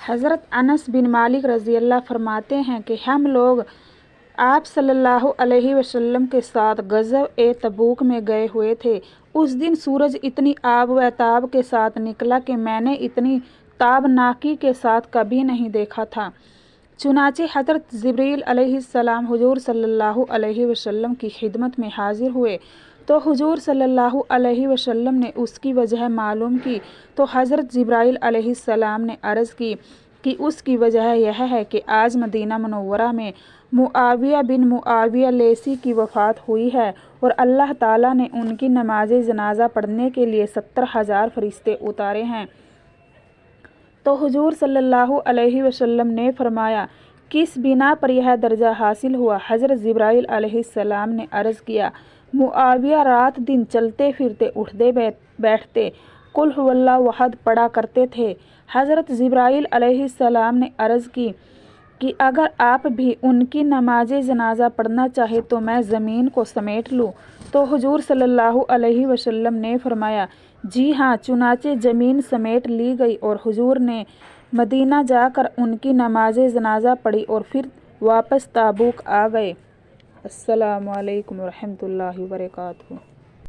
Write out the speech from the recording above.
हज़रत अनस बिन मालिक रज़ी अल्लाह फरमाते हैं कि हम लोग आप सल्लल्लाहु अलैहि वसल्लम के साथ ग़ज़व तबूक में गए हुए थे। उस दिन सूरज इतनी आब व ताब के साथ निकला कि मैंने इतनी ताबनाकी के साथ कभी नहीं देखा था। चुनाचे हज़रत जिब्रील अलैहिस्सलाम हुजूर सल्लल्लाहु अलैहि वसल्लम की खिदमत में हाजिर हुए तो हुजूर सल्लल्लाहु अलैहि वसल्लम ने उसकी वजह मालूम की तो हज़रत जिब्राइल अलैहिस्सलाम ने अर्ज़ की कि उसकी वजह यह है कि आज मदीना मुनव्वरा में मुआविया बिन मुआविया लेसी की वफ़ात हुई है और अल्लाह ताला ने उनकी नमाज जनाजा पढ़ने के लिए 70,000 फरिश्ते उतारे हैं। तो हुजूर सल्लल्लाहु अलैहि वसल्लम ने फरमाया, किस बिना पर यह दर्जा हासिल हुआ? हज़रत जिब्राइल अलैहिस्सलाम ने अर्ज़ किया, मुआविया रात दिन चलते फिरते उठते बैठते कुल हुवल्लाहु अहद पढ़ा करते थे। हज़रत जिब्राइल अलैहिस्सलाम ने अर्ज़ की कि अगर आप भी उनकी नमाज जनाजा पढ़ना चाहे तो मैं ज़मीन को समेट लूँ। तो हुजूर सल्लल्लाहु अलैहि वसल्लम ने फरमाया, जी हाँ। चुनाचे ज़मीन समेट ली गई और हुजूर ने मदीना जाकर उनकी नमाज जनाजा पढ़ी और फिर वापस ताबूक आ गए। अस्सलामु अलैकुम व रहमतुल्लाहि व बरकातुहू।